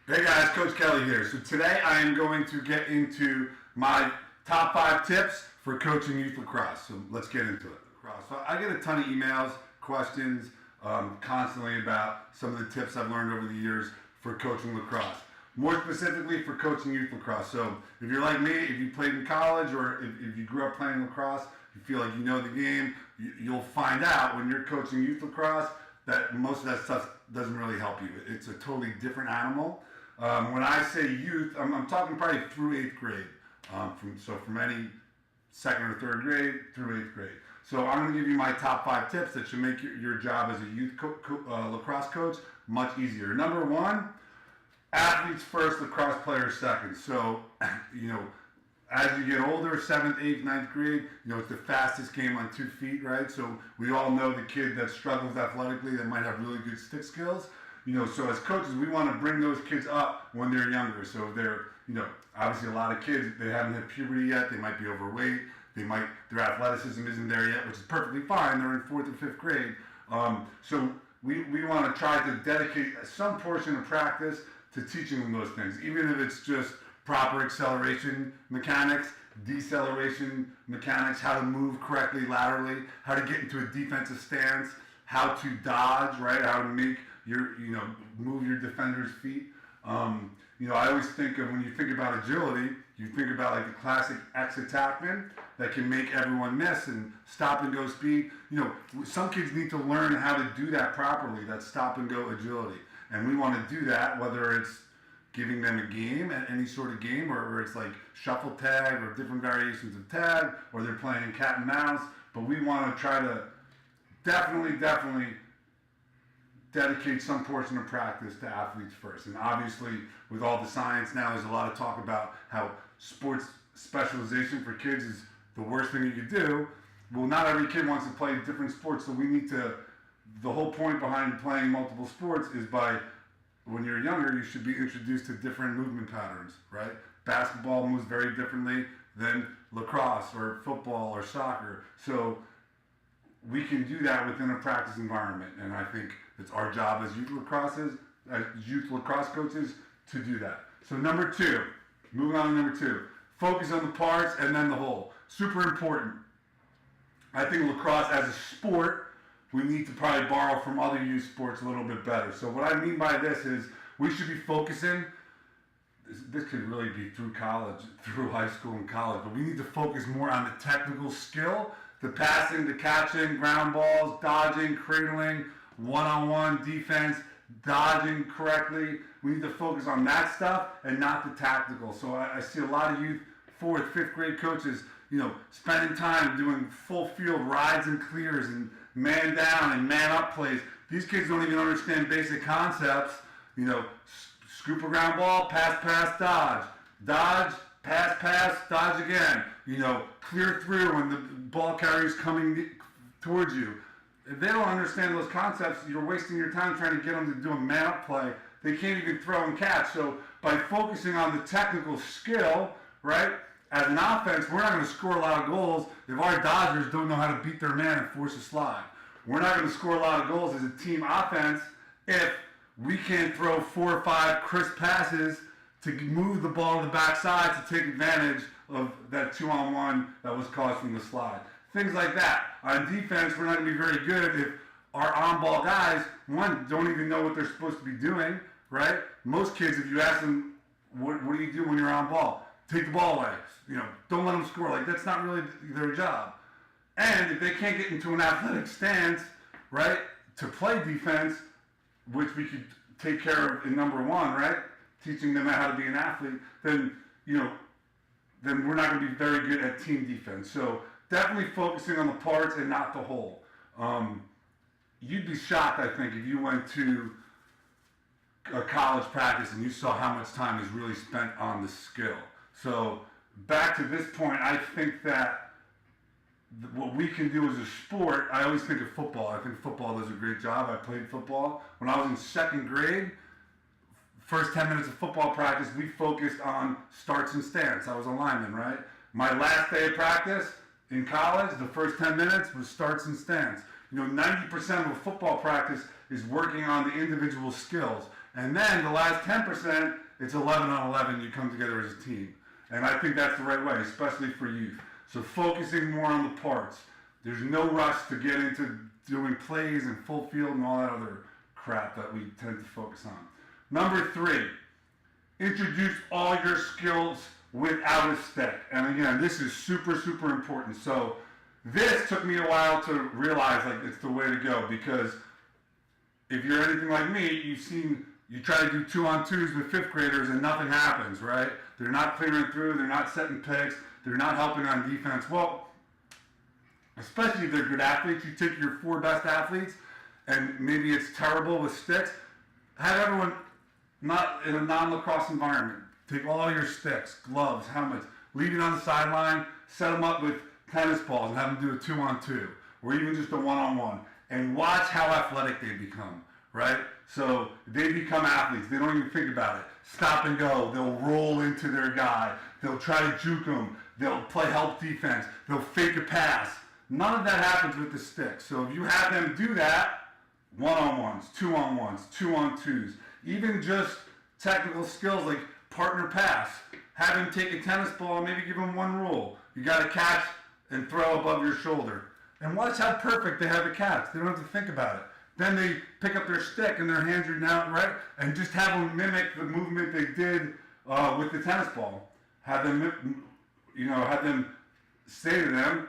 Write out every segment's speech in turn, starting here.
Hey guys, Coach Kelly here. So today I am going to get into my top 5 tips for coaching youth lacrosse. So let's get into it. So I get a ton of emails, questions constantly about some of the tips I've learned over the years for coaching lacrosse. More specifically for coaching youth lacrosse. So if you're like me, if you played in college or if you grew up playing lacrosse, you feel like you know the game, you'll find out when you're coaching youth lacrosse that most of that stuff doesn't really help you. It's a totally different animal. When I say youth, I'm talking probably through 8th grade. From any 2nd or 3rd grade through 8th grade. So I'm going to give you my top 5 tips that should make your job as a youth lacrosse coach much easier. Number 1, athletes first, lacrosse players second. So, as you get older, 7th, 8th, 9th grade, it's the fastest game on 2 feet, right? So we all know the kid that struggles athletically that might have really good stick skills. So as coaches, we want to bring those kids up when they're younger. So if they're, obviously a lot of kids, they haven't hit puberty yet. They might be overweight. Their athleticism isn't there yet, which is perfectly fine. They're in 4th or 5th grade. So we want to try to dedicate some portion of practice to teaching them those things, even if it's just proper acceleration mechanics, deceleration mechanics, how to move correctly laterally, how to get into a defensive stance, how to dodge, right? How to make move your defender's feet. I always think of when you think about agility, you think about like the classic X attackman that can make everyone miss and stop and go speed. Some kids need to learn how to do that properly, that stop and go agility. And we want to do that, whether it's giving them a game, any sort of game, or it's like shuffle tag or different variations of tag, or they're playing cat and mouse. But we want to try to definitely dedicate some portion of practice to athletes first. And obviously, with all the science now, there's a lot of talk about how sports specialization for kids is the worst thing you could do. Well, not every kid wants to play different sports, so we need to, the whole point behind playing multiple sports is when you're younger, you should be introduced to different movement patterns, right? Basketball moves very differently than lacrosse or football or soccer. So we can do that within a practice environment, and I think it's our job as youth lacrosse coaches to do that. So number 2, moving on to number 2, focus on the parts and then the whole. Super important. I think lacrosse as a sport, we need to probably borrow from other youth sports a little bit better. So what I mean by this is we should be focusing, this could really be through college, through high school and college, but we need to focus more on the technical skill, the passing, the catching, ground balls, dodging, cradling, one-on-one defense, dodging correctly. We need to focus on that stuff and not the tactical. So I see a lot of youth 4th, 5th grade coaches, spending time doing full field rides and clears and man down and man up plays. These kids don't even understand basic concepts. Scoop a ground ball, pass, dodge. Dodge, pass, dodge again. Clear through when the ball carrier's coming towards you. If they don't understand those concepts, you're wasting your time trying to get them to do a man-up play. They can't even throw and catch. So by focusing on the technical skill, right, as an offense, we're not going to score a lot of goals if our dodgers don't know how to beat their man and force a slide. We're not going to score a lot of goals as a team offense if we can't throw 4 or 5 crisp passes to move the ball to the backside to take advantage of that 2-on-1 that was caused from the slide. Things like that. On defense, we're not going to be very good if our on-ball guys, one, don't even know what they're supposed to be doing, right? Most kids, if you ask them, what do you do when you're on ball? Take the ball away. Don't let them score. Like, that's not really their job. And if they can't get into an athletic stance, right, to play defense, which we could take care of in number 1, right, teaching them how to be an athlete, then we're not going to be very good at team defense. So definitely focusing on the parts and not the whole. You'd be shocked, I think, if you went to a college practice and you saw how much time is really spent on the skill. So back to this point, I think that what we can do as a sport, I always think of football. I think football does a great job. I played football. When I was in 2nd grade, first 10 minutes of football practice, we focused on starts and stance. I was a lineman, right? My last day of practice in college, the first 10 minutes was starts and stance. 90% of a football practice is working on the individual skills. And then the last 10%, it's 11 on 11, you come together as a team. And I think that's the right way, especially for youth. So focusing more on the parts. There's no rush to get into doing plays and full field and all that other crap that we tend to focus on. Number 3, introduce all your skills without a stick. And again, this is super, super important. So this took me a while to realize like it's the way to go, because if you're anything like me, you try to do 2-on-2s with 5th graders and nothing happens, right? They're not clearing through, they're not setting picks, they're not helping on defense. Well, especially if they're good athletes, you take your 4 best athletes and maybe it's terrible with sticks, have everyone not in a non-lacrosse environment. Take all your sticks, gloves, helmets, leave it on the sideline, set them up with tennis balls and have them do a 2-on-2 or even just a 1-on-1 and watch how athletic they become, right? So they become athletes. They don't even think about it. Stop and go. They'll roll into their guy. They'll try to juke them. They'll play help defense. They'll fake a pass. None of that happens with the stick. So if you have them do that, 1-on-1s, 2-on-1s, 2-on-2s, even just technical skills like partner pass, have him take a tennis ball and maybe give him one rule. You got to catch and throw above your shoulder. And watch how perfect they have a catch. They don't have to think about it. Then they pick up their stick and their hands are down, right? And just have them mimic the movement they did with the tennis ball. Have them, have them say to them,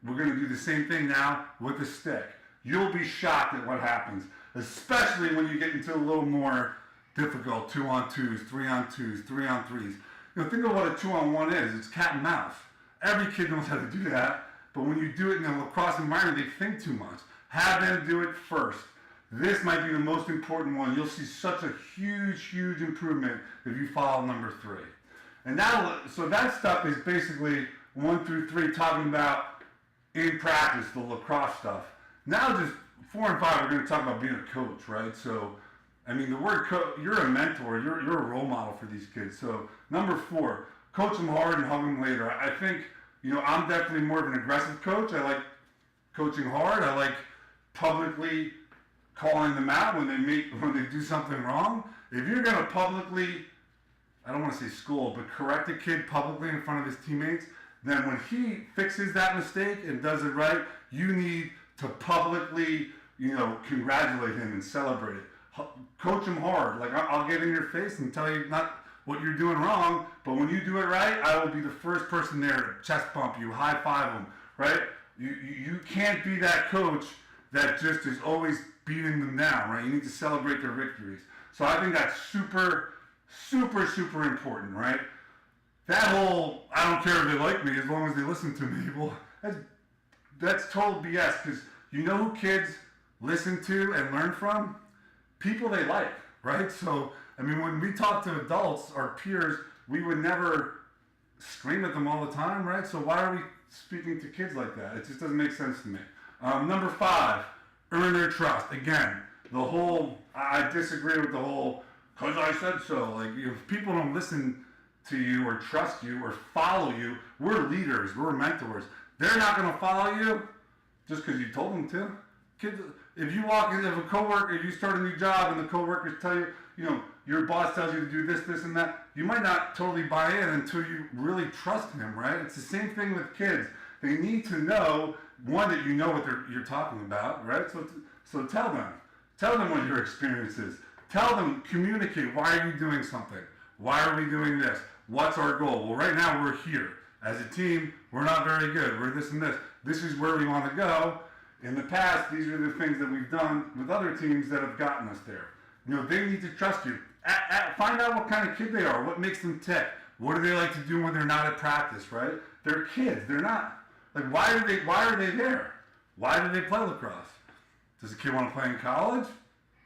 we're going to do the same thing now with the stick. You'll be shocked at what happens, especially when you get into a little more difficult 2-on-2s, 3-on-2s, 3-on-3s. Think of what a 2-on-1 is. It's cat and mouse. Every kid knows how to do that, but when you do it in a lacrosse environment, they think too much. Have them do it first. This might be the most important one. You'll see such a huge, huge improvement if you follow number 3. And now, so that stuff is basically 1 through 3 talking about in practice, the lacrosse stuff. Now just 4 and 5, we're going to talk about being a coach, right? So, I mean, the word coach, you're a mentor, you're a role model for these kids. So, number 4, coach them hard and hug them later. I think, I'm definitely more of an aggressive coach. I like coaching hard. I like publicly calling them out when they do something wrong. If you're going to publicly, I don't want to say school, but correct a kid publicly in front of his teammates, then when he fixes that mistake and does it right, you need to publicly, congratulate him and celebrate it. Coach him hard. Like, I'll get in your face and tell you not what you're doing wrong, but when you do it right, I will be the first person there to chest bump you, high five them, right? You can't be that coach that just is always beating them down, right? You need to celebrate their victories. So I think that's super, super, super important, right? That whole, I don't care if they like me as long as they listen to me, well, that's total BS, because you know who kids listen to and learn from? People they like, right? So, I mean, when we talk to adults, our peers, we would never scream at them all the time, right? So why are we speaking to kids like that? It just doesn't make sense to me. Number 5, earn their trust. Again, I disagree with the whole, because I said so. Like, if people don't listen to you or trust you or follow you, we're leaders, we're mentors. They're not going to follow you just because you told them to. Kids, if you walk in, if a coworker, you start a new job and the coworkers tell you, your boss tells you to do this, this, and that, you might not totally buy in until you really trust him, right? It's the same thing with kids. They need to know, one, that you know what you're talking about, right? So tell them what your experience is. Tell them, communicate, why are you doing something? Why are we doing this? What's our goal? Well, right now we're here. As a team, we're not very good. We're this and this. This is where we want to go. In the past, these are the things that we've done with other teams that have gotten us there. They need to trust you. Find out what kind of kid they are. What makes them tick? What do they like to do when they're not at practice, right? They're kids. They're not. Like, why are they there? Why do they play lacrosse? Does the kid want to play in college?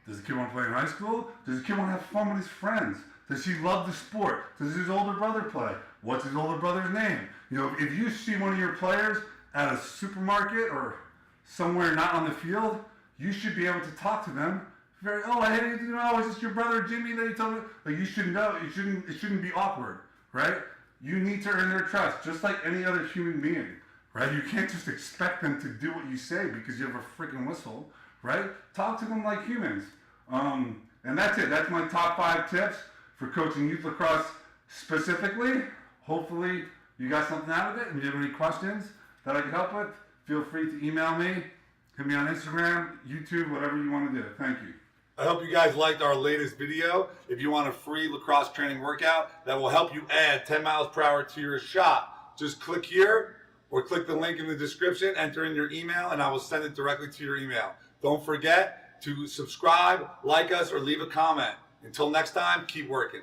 Does the kid want to play in high school? Does the kid want to have fun with his friends? Does he love the sport? Does his older brother play? What's his older brother's name? If you see one of your players at a supermarket or somewhere not on the field, you should be able to talk to them. Is this your brother Jimmy that you told me? Like, you should know. It shouldn't be awkward, right? You need to earn their trust, just like any other human being, right? You can't just expect them to do what you say because you have a freaking whistle, right? Talk to them like humans. And that's it. That's my top 5 tips for coaching youth lacrosse specifically. Hopefully you got something out of it. And if you have any questions that I can help with, feel free to email me. Hit me on Instagram, YouTube, whatever you want to do. Thank you. I hope you guys liked our latest video. If you want a free lacrosse training workout that will help you add 10 miles per hour to your shot, just click here or click the link in the description, enter in your email, and I will send it directly to your email. Don't forget to subscribe, like us, or leave a comment. Until next time, keep working.